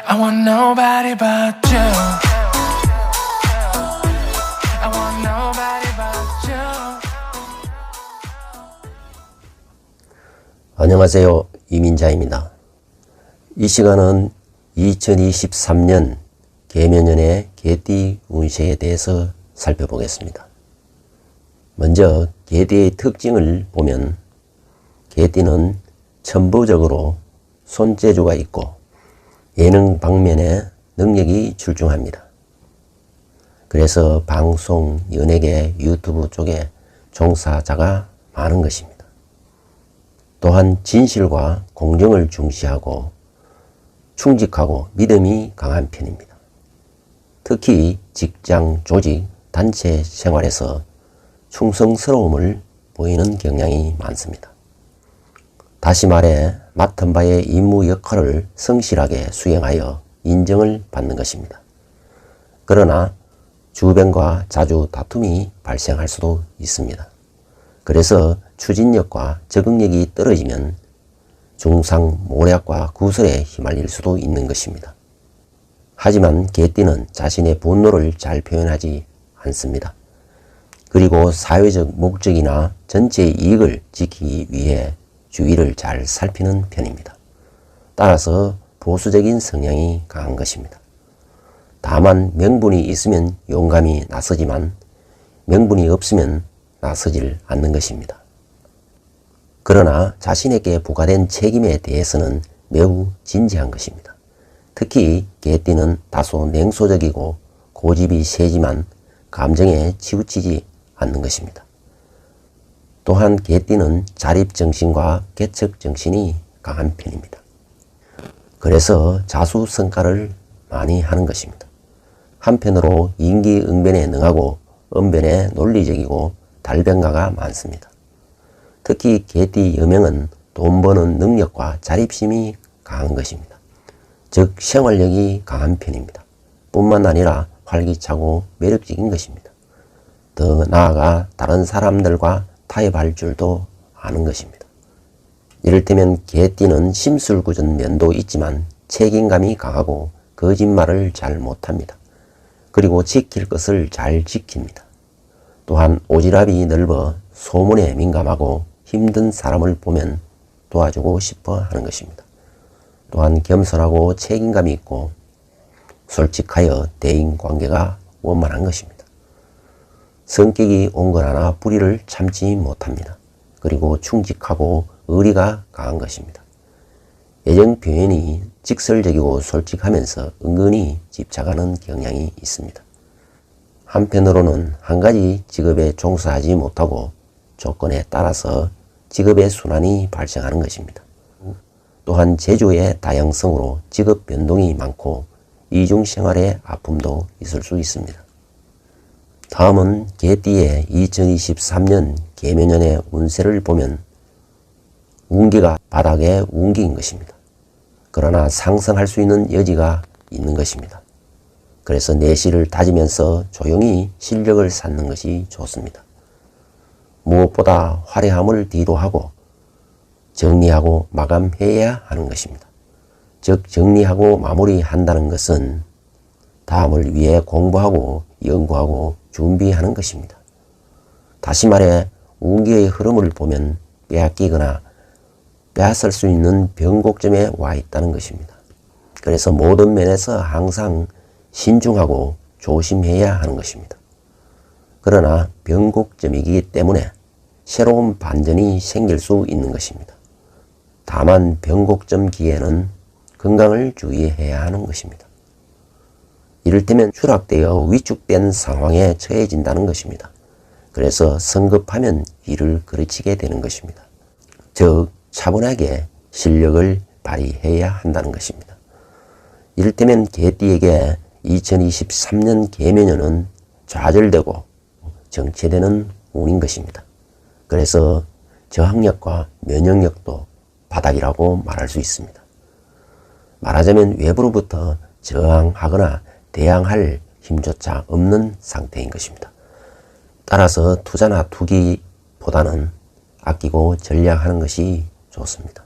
I want nobody but you. I want nobody but you. 안녕하세요. 이민자입니다. 이 시간은 2023년 개묘년의 개띠 운세에 대해서 살펴보겠습니다. 먼저 개띠의 특징을 보면 개띠는 천부적으로 손재주가 있고 예능 방면에 능력이 출중합니다. 그래서 방송, 연예계, 유튜브 쪽에 종사자가 많은 것입니다. 또한 진실과 공정을 중시하고 충직하고 믿음이 강한 편입니다. 특히 직장, 조직, 단체 생활에서 충성스러움을 보이는 경향이 많습니다. 다시 말해 맡은 바의 임무 역할을 성실하게 수행하여 인정을 받는 것입니다. 그러나 주변과 자주 다툼이 발생할 수도 있습니다. 그래서 추진력과 적응력이 떨어지면 중상모략과 구설에 휘말릴 수도 있는 것입니다. 하지만 개띠는 자신의 분노를 잘 표현하지 않습니다. 그리고 사회적 목적이나 전체의 이익을 지키기 위해 주위를 잘 살피는 편입니다. 따라서 보수적인 성향이 강한 것입니다. 다만 명분이 있으면 용감히 나서지만 명분이 없으면 나서질 않는 것입니다. 그러나 자신에게 부과된 책임에 대해서는 매우 진지한 것입니다. 특히 개띠는 다소 냉소적이고 고집이 세지만 감정에 치우치지 않는 것입니다. 또한 개띠는 자립정신과 개척정신이 강한 편입니다. 그래서 자수성가를 많이 하는 것입니다. 한편으로 인기응변에 능하고 언변에 논리적이고 달변가가 많습니다. 특히 개띠 여명은 돈 버는 능력과 자립심이 강한 것입니다. 즉 생활력이 강한 편입니다. 뿐만 아니라 활기차고 매력적인 것입니다. 더 나아가 다른 사람들과 타협할 줄도 아는 것입니다. 이를테면 개띠는 심술궂은 면도 있지만 책임감이 강하고 거짓말을 잘 못합니다. 그리고 지킬 것을 잘 지킵니다. 또한 오지랖이 넓어 소문에 민감하고 힘든 사람을 보면 도와주고 싶어 하는 것입니다. 또한 겸손하고 책임감이 있고 솔직하여 대인관계가 원만한 것입니다. 성격이 온건하나 불의를 참지 못합니다. 그리고 충직하고 의리가 강한 것입니다. 애정 표현이 직설적이고 솔직하면서 은근히 집착하는 경향이 있습니다. 한편으로는 한 가지 직업에 종사하지 못하고 조건에 따라서 직업의 순환이 발생하는 것입니다. 또한 재주의 다양성으로 직업 변동이 많고 이중생활의 아픔도 있을 수 있습니다. 다음은 개띠의 2023년 개묘년의 운세를 보면 운기가 바닥의 운기인 것입니다. 그러나 상승할 수 있는 여지가 있는 것입니다. 그래서 내실을 다지면서 조용히 실력을 쌓는 것이 좋습니다. 무엇보다 화려함을 뒤로하고 정리하고 마감해야 하는 것입니다. 즉 정리하고 마무리한다는 것은 다음을 위해 공부하고 연구하고 준비하는 것입니다. 다시 말해 운기의 흐름을 보면 빼앗기거나 빼앗을 수 있는 변곡점에 와 있다는 것입니다. 그래서 모든 면에서 항상 신중하고 조심해야 하는 것입니다. 그러나 변곡점이기 때문에 새로운 반전이 생길 수 있는 것입니다. 다만 변곡점 기에는 건강을 주의해야 하는 것입니다. 이를테면 추락되어 위축된 상황에 처해진다는 것입니다. 그래서 성급하면 일을 그르치게 되는 것입니다. 즉 차분하게 실력을 발휘해야 한다는 것입니다. 이를테면 개띠에게 2023년 개묘년은 좌절되고 정체되는 운인 것입니다. 그래서 저항력과 면역력도 바닥이라고 말할 수 있습니다. 말하자면 외부로부터 저항하거나 대항할 힘조차 없는 상태인 것입니다. 따라서 투자나 투기보다는 아끼고 전략하는 것이 좋습니다.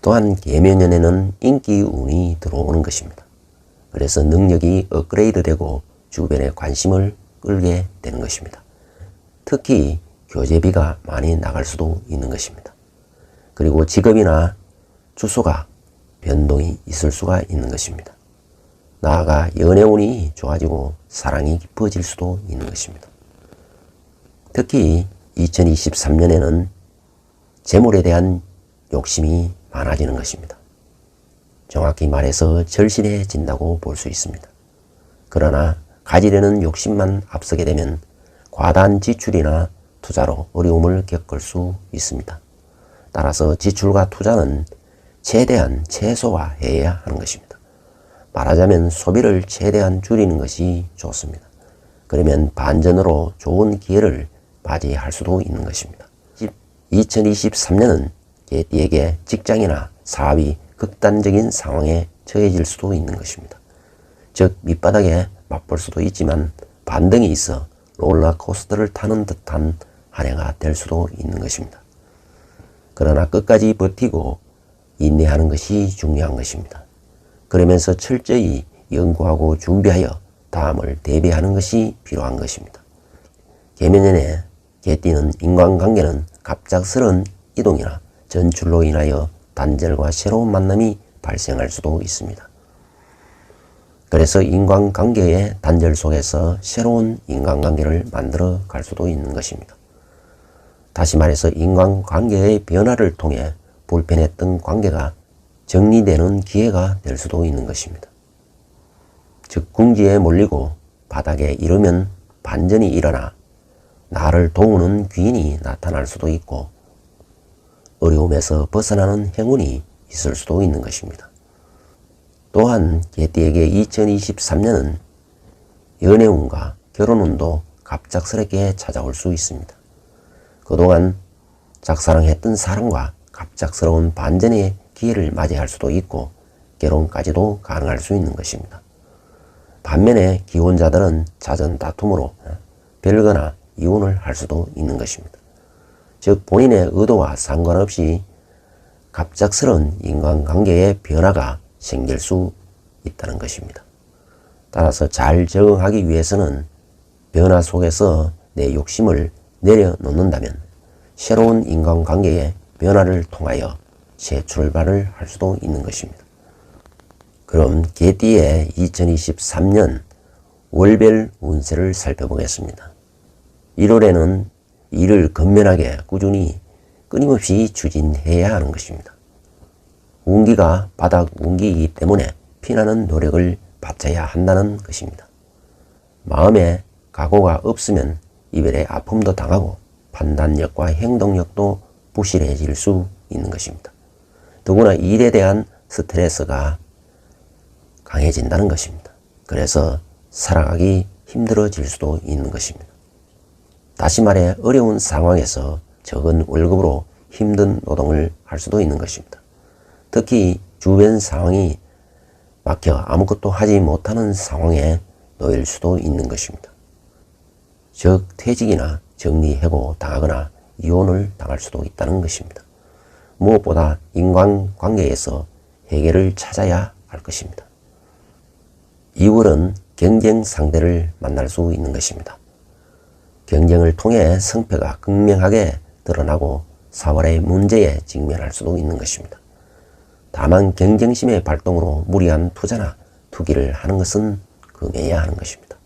또한 계면년에는 인기운이 들어오는 것입니다. 그래서 능력이 업그레이드 되고 주변의 관심을 끌게 되는 것입니다. 특히 교제비가 많이 나갈 수도 있는 것입니다. 그리고 직업이나 주소가 변동이 있을 수가 있는 것입니다. 나아가 연애운이 좋아지고 사랑이 깊어질 수도 있는 것입니다. 특히 2023년에는 재물에 대한 욕심이 많아지는 것입니다. 정확히 말해서 절실해진다고 볼 수 있습니다. 그러나 가지려는 욕심만 앞서게 되면 과다한 지출이나 투자로 어려움을 겪을 수 있습니다. 따라서 지출과 투자는 최대한 최소화해야 하는 것입니다. 말하자면 소비를 최대한 줄이는 것이 좋습니다. 그러면 반전으로 좋은 기회를 맞이할 수도 있는 것입니다. 2023년은 개띠에게 직장이나 사업이 극단적인 상황에 처해질 수도 있는 것입니다. 즉 밑바닥에 맛볼 수도 있지만 반등이 있어 롤러코스터를 타는 듯한 한 해가 될 수도 있는 것입니다. 그러나 끝까지 버티고 인내하는 것이 중요한 것입니다. 그러면서 철저히 연구하고 준비하여 다음을 대비하는 것이 필요한 것입니다. 계면년에 개띠는 인간관계는 갑작스러운 이동이나 전출로 인하여 단절과 새로운 만남이 발생할 수도 있습니다. 그래서 인간관계의 단절 속에서 새로운 인간관계를 만들어 갈 수도 있는 것입니다. 다시 말해서 인간관계의 변화를 통해 불편했던 관계가 정리되는 기회가 될 수도 있는 것입니다. 즉 궁지에 몰리고 바닥에 이르면 반전이 일어나 나를 도우는 귀인이 나타날 수도 있고 어려움에서 벗어나는 행운이 있을 수도 있는 것입니다. 또한 개띠에게 2023년은 연애운과 결혼운도 갑작스럽게 찾아올 수 있습니다. 그동안 짝사랑했던 사람과 갑작스러운 반전의 기회를 맞이할 수도 있고 결혼까지도 가능할 수 있는 것입니다. 반면에 기혼자들은 잦은 다툼으로 별거나 이혼을 할 수도 있는 것입니다. 즉 본인의 의도와 상관없이 갑작스러운 인간관계의 변화가 생길 수 있다는 것입니다. 따라서 잘 적응하기 위해서는 변화 속에서 내 욕심을 내려놓는다면 새로운 인간관계의 변화를 통하여 새 출발을 할 수도 있는 것입니다. 그럼 개띠의 2023년 월별 운세를 살펴보겠습니다. 1월에는 일을 근면하게 꾸준히 끊임없이 추진해야 하는 것입니다. 운기가 바닥 운기이기 때문에 피나는 노력을 바쳐야 한다는 것입니다. 마음에 각오가 없으면 이별의 아픔도 당하고 판단력과 행동력도 부실해질 수 있는 것입니다. 더구나 일에 대한 스트레스가 강해진다는 것입니다. 그래서 살아가기 힘들어질 수도 있는 것입니다. 다시 말해 어려운 상황에서 적은 월급으로 힘든 노동을 할 수도 있는 것입니다. 특히 주변 상황이 막혀 아무것도 하지 못하는 상황에 놓일 수도 있는 것입니다. 즉 퇴직이나 정리해고 당하거나 이혼을 당할 수도 있다는 것입니다. 무엇보다 인간관계에서 해결을 찾아야 할 것입니다. 2월은 경쟁 상대를 만날 수 있는 것입니다. 경쟁을 통해 성패가 극명하게 드러나고 4월의 문제에 직면할 수도 있는 것입니다. 다만 경쟁심의 발동으로 무리한 투자나 투기를 하는 것은 금해야 하는 것입니다.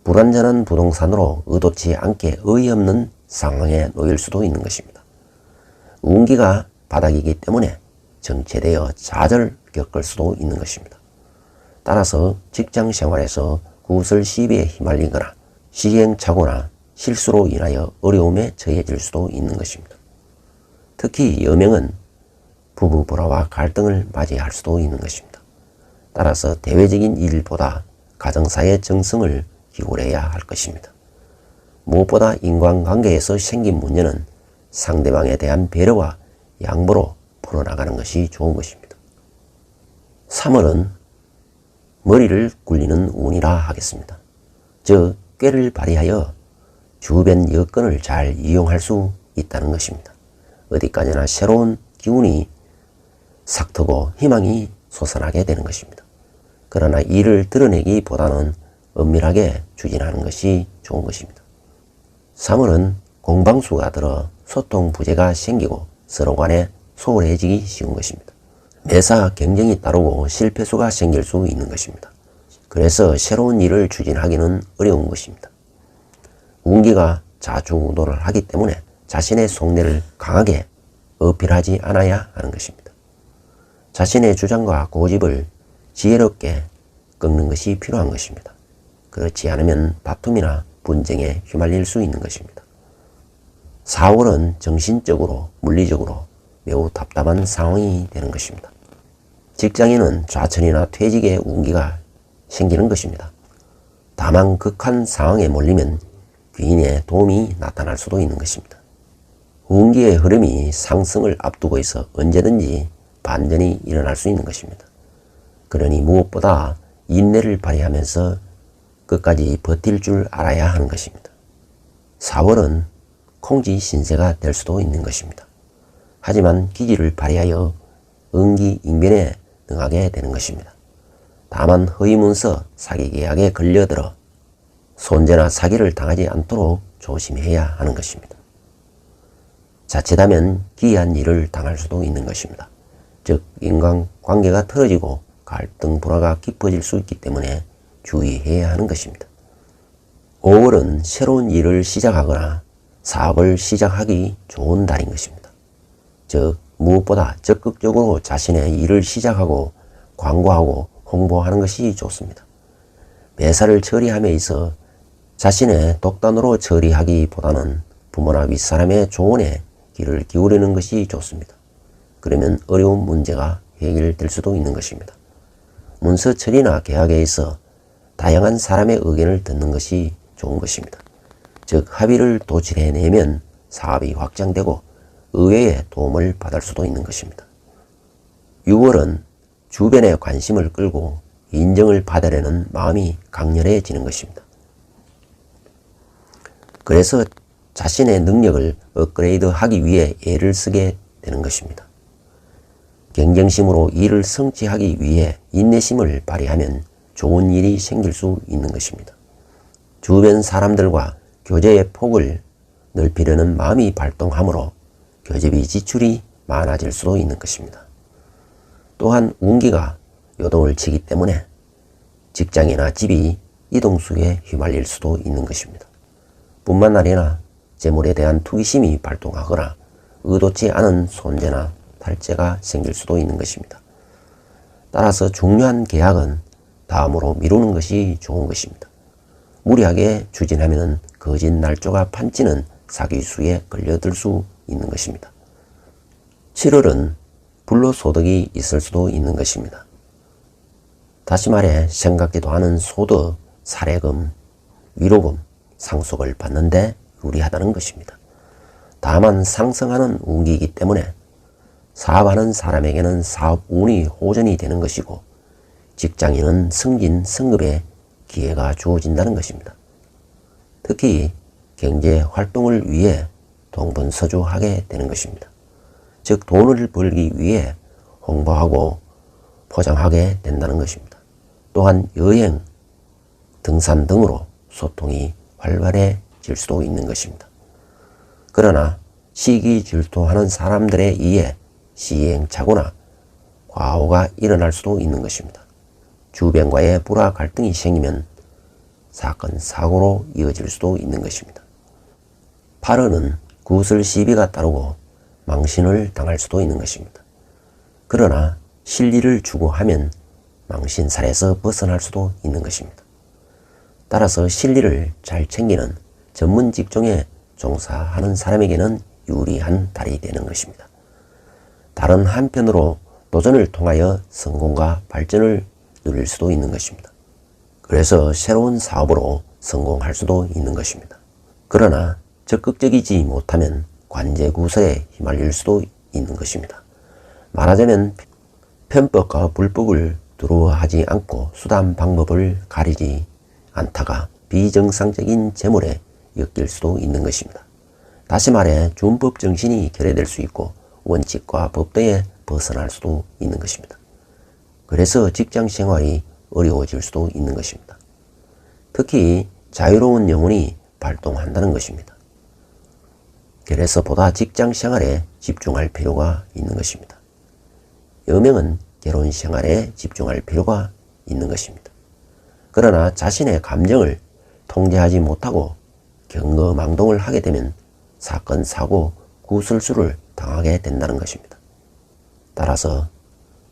불완전한 부동산으로 의도치 않게 어이없는 상황에 놓일 수도 있는 것입니다. 운기가 바닥이기 때문에 정체되어 좌절 겪을 수도 있는 것입니다. 따라서 직장 생활에서 구설시비에 휘말리거나 시행착오나 실수로 인하여 어려움에 처해질 수도 있는 것입니다. 특히 여명은 부부 불화와 갈등을 맞이할 수도 있는 것입니다. 따라서 대외적인 일보다 가정사의 정성을 기울여야 할 것입니다. 무엇보다 인간관계에서 생긴 문제는 상대방에 대한 배려와 양보로 풀어나가는 것이 좋은 것입니다. 3월은 머리를 굴리는 운이라 하겠습니다. 즉 꾀를 발휘하여 주변 여건을 잘 이용할 수 있다는 것입니다. 어디까지나 새로운 기운이 삭트고 희망이 솟아나게 되는 것입니다. 그러나 이를 드러내기보다는 은밀하게 추진하는 것이 좋은 것입니다. 3월은 공방수가 들어 소통 부재가 생기고 서로 간에 소홀해지기 쉬운 것입니다. 매사 경쟁이 따르고 실패수가 생길 수 있는 것입니다. 그래서 새로운 일을 추진하기는 어려운 것입니다. 운기가 좌충우돌을 하기 때문에 자신의 속내를 강하게 어필하지 않아야 하는 것입니다. 자신의 주장과 고집을 지혜롭게 꺾는 것이 필요한 것입니다. 그렇지 않으면 다툼이나 분쟁에 휘말릴 수 있는 것입니다. 4월은 정신적으로, 물리적으로 매우 답답한 상황이 되는 것입니다. 직장인은 좌천이나 퇴직의 운기가 생기는 것입니다. 다만 극한 상황에 몰리면 귀인의 도움이 나타날 수도 있는 것입니다. 운기의 흐름이 상승을 앞두고 있어 언제든지 반전이 일어날 수 있는 것입니다. 그러니 무엇보다 인내를 발휘하면서 끝까지 버틸 줄 알아야 하는 것입니다. 4월은空지 신세가 될 수도 있는 것입니다. 하지만 기지를 발휘하여 응기응변에 능하게 되는 것입니다. 다만 허위문서, 사기 계약에 걸려들어 손재나 사기를 당하지 않도록 조심해야 하는 것입니다. 자칫하면 기이한 일을 당할 수도 있는 것입니다. 즉 인간관계가 틀어지고 갈등 불화가 깊어질 수 있기 때문에 주의해야 하는 것입니다. 5월은 새로운 일을 시작하거나 사업을 시작하기 좋은 달인 것입니다. 즉 무엇보다 적극적으로 자신의 일을 시작하고 광고하고 홍보하는 것이 좋습니다. 매사를 처리함에 있어 자신의 독단으로 처리하기보다는 부모나 윗사람의 조언에 귀를 기울이는 것이 좋습니다. 그러면 어려운 문제가 해결될 수도 있는 것입니다. 문서 처리나 계약에 있어 다양한 사람의 의견을 듣는 것이 좋은 것입니다. 즉 합의를 도출해내면 사업이 확장되고 의외의 도움을 받을 수도 있는 것입니다. 6월은 주변의 관심을 끌고 인정을 받으려는 마음이 강렬해지는 것입니다. 그래서 자신의 능력을 업그레이드하기 위해 애를 쓰게 되는 것입니다. 경쟁심으로 일을 성취하기 위해 인내심을 발휘하면 좋은 일이 생길 수 있는 것입니다. 주변 사람들과 교제의 폭을 넓히려는 마음이 발동하므로 교제비 지출이 많아질 수도 있는 것입니다. 또한 운기가 요동을 치기 때문에 직장이나 집이 이동수에 휘말릴 수도 있는 것입니다. 뿐만 아니라 재물에 대한 투기심이 발동하거나 의도치 않은 손재나 탈재가 생길 수도 있는 것입니다. 따라서 중요한 계약은 다음으로 미루는 것이 좋은 것입니다. 무리하게 추진하면 거짓 날조가 판치는 사기수에 걸려들 수 있는 것입니다. 7월은 불로소득이 있을 수도 있는 것입니다. 다시 말해 생각지도 않은 소득, 사례금, 위로금, 상속을 받는데 유리하다는 것입니다. 다만 상승하는 운기이기 때문에 사업하는 사람에게는 사업 운이 호전이 되는 것이고 직장인은 승진, 승급의 기회가 주어진다는 것입니다. 특히 경제 활동을 위해 동분서주하게 되는 것입니다. 즉 돈을 벌기 위해 홍보하고 포장하게 된다는 것입니다. 또한 여행, 등산 등으로 소통이 활발해질 수도 있는 것입니다. 그러나 시기 질투하는 사람들에 의해 시행착오나 과오가 일어날 수도 있는 것입니다. 주변과의 불화 갈등이 생기면 사건, 사고로 이어질 수도 있는 것입니다. 8월은 구슬 시비가 따르고 망신을 당할 수도 있는 것입니다. 그러나 실리를 추구하면 망신살에서 벗어날 수도 있는 것입니다. 따라서 실리를 잘 챙기는 전문 직종에 종사하는 사람에게는 유리한 달이 되는 것입니다. 다른 한편으로 도전을 통하여 성공과 발전을 누릴 수도 있는 것입니다. 그래서 새로운 사업으로 성공할 수도 있는 것입니다. 그러나 적극적이지 못하면 관제구설에 휘말릴 수도 있는 것입니다. 말하자면 편법과 불법을 두려워하지 않고 수단 방법을 가리지 않다가 비정상적인 재물에 엮일 수도 있는 것입니다. 다시 말해 준법 정신이 결여될 수 있고 원칙과 법도에 벗어날 수도 있는 것입니다. 그래서 직장 생활이 어려워질 수도 있는 것입니다. 특히 자유로운 영혼이 발동한다는 것입니다. 그래서 보다 직장 생활에 집중할 필요가 있는 것입니다. 여명은 결혼 생활에 집중할 필요가 있는 것입니다. 그러나 자신의 감정을 통제하지 못하고 경거망동을 하게 되면 사건, 사고, 구술수를 당하게 된다는 것입니다. 따라서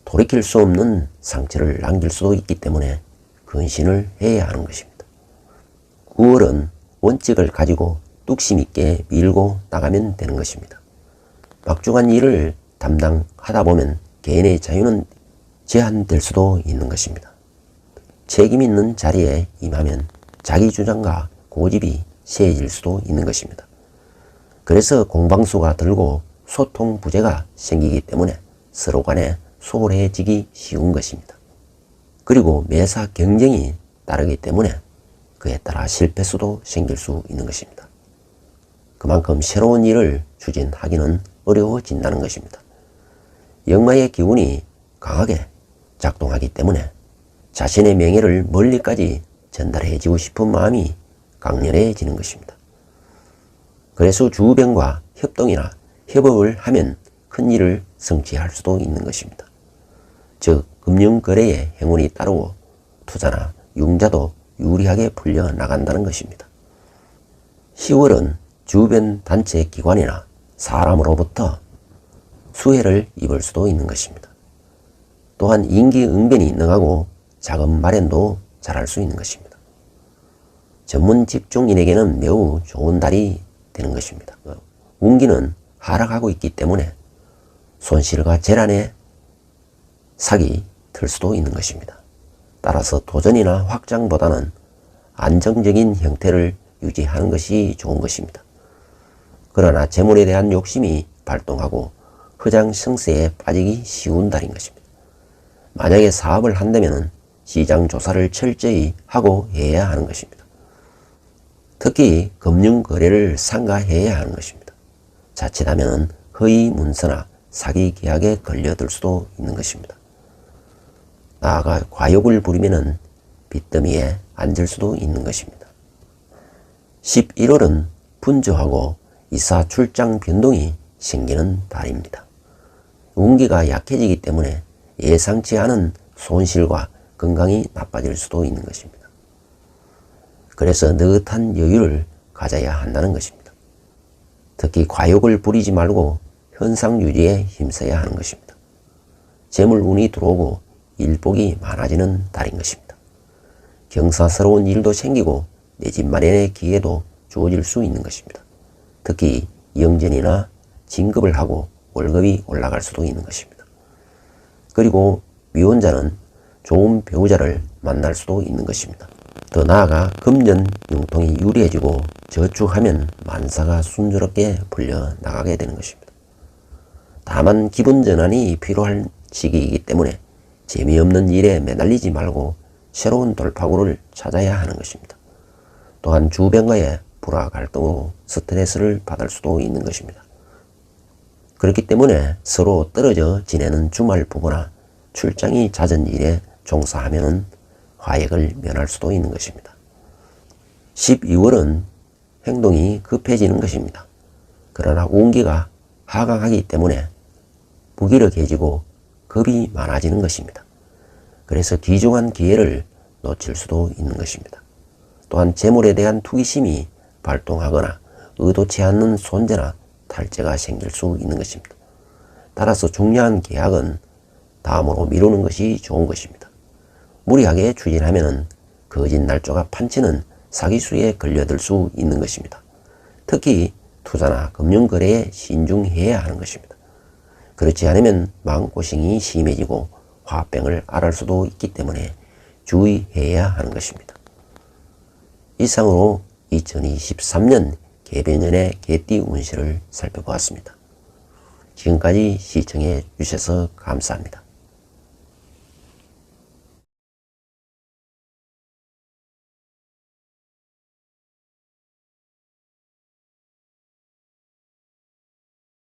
돌이킬 수 없는 상처를 남길 수도 있기 때문에 근신을 해야 하는 것입니다. 9월은 원칙을 가지고 뚝심 있게 밀고 나가면 되는 것입니다. 막중한 일을 담당하다 보면 개인의 자유는 제한될 수도 있는 것입니다. 책임 있는 자리에 임하면 자기 주장과 고집이 세해질 수도 있는 것입니다. 그래서 공방수가 들고 소통 부재가 생기기 때문에 서로 간에 소홀해지기 쉬운 것입니다. 그리고 매사 경쟁이 따르기 때문에 그에 따라 실패수도 생길 수 있는 것입니다. 그만큼 새로운 일을 추진하기는 어려워진다는 것입니다. 역마의 기운이 강하게 작동하기 때문에 자신의 명예를 멀리까지 전달해주고 싶은 마음이 강렬해지는 것입니다. 그래서 주변과 협동이나 협업을 하면 큰 일을 성취할 수도 있는 것입니다. 즉 금융거래에 행운이 따르고 투자나 융자도 유리하게 풀려나간다는 것입니다. 10월은 주변 단체 기관이나 사람으로부터 수혜를 입을 수도 있는 것입니다. 또한 인기응변이 능하고 자금 마련도 잘할 수 있는 것입니다. 전문 직종인에게는 매우 좋은 달이 되는 것입니다. 운기는 하락하고 있기 때문에 손실과 재난의 삭이 들 수도 있는 것입니다. 따라서 도전이나 확장보다는 안정적인 형태를 유지하는 것이 좋은 것입니다. 그러나 재물에 대한 욕심이 발동하고 허장성세에 빠지기 쉬운 달인 것입니다. 만약에 사업을 한다면 시장 조사를 철저히 하고 해야 하는 것입니다. 특히 금융거래를 삼가해야 하는 것입니다. 자칫하면 허위 문서나 사기 계약에 걸려들 수도 있는 것입니다. 나아가 과욕을 부리면 빚더미에 앉을 수도 있는 것입니다. 11월은 분주하고 이사 출장 변동이 생기는 달입니다. 운기가 약해지기 때문에 예상치 않은 손실과 건강이 나빠질 수도 있는 것입니다. 그래서 느긋한 여유를 가져야 한다는 것입니다. 특히 과욕을 부리지 말고 현상 유지에 힘써야 하는 것입니다. 재물운이 들어오고 일복이 많아지는 달인 것입니다. 경사스러운 일도 생기고 내 집 마련의 기회도 주어질 수 있는 것입니다. 특히 영전이나 진급을 하고 월급이 올라갈 수도 있는 것입니다. 그리고 미혼자는 좋은 배우자를 만날 수도 있는 것입니다. 더 나아가 금전 융통이 유리해지고 저축하면 만사가 순조롭게 풀려나가게 되는 것입니다. 다만 기분 전환이 필요한 시기이기 때문에 재미없는 일에 매달리지 말고 새로운 돌파구를 찾아야 하는 것입니다. 또한 주변과의 불화 갈등으로 스트레스를 받을 수도 있는 것입니다. 그렇기 때문에 서로 떨어져 지내는 주말 부부나 출장이 잦은 일에 종사하면 화액을 면할 수도 있는 것입니다. 12월은 행동이 급해지는 것입니다. 그러나 운기가 하강하기 때문에 무기력해지고 겁이 많아지는 것입니다. 그래서 귀중한 기회를 놓칠 수도 있는 것입니다. 또한 재물에 대한 투기심이 발동하거나 의도치 않는 손재나 탈재가 생길 수 있는 것입니다. 따라서 중요한 계약은 다음으로 미루는 것이 좋은 것입니다. 무리하게 추진하면 거짓 날조가 판치는 사기수에 걸려들 수 있는 것입니다. 특히 투자나 금융거래에 신중해야 하는 것입니다. 그렇지 않으면 마음고생이 심해지고 화병을 앓을 수도 있기 때문에 주의해야 하는 것입니다. 이상으로 2023년 개변년의 개띠 운세를 살펴보았습니다. 지금까지 시청해 주셔서 감사합니다.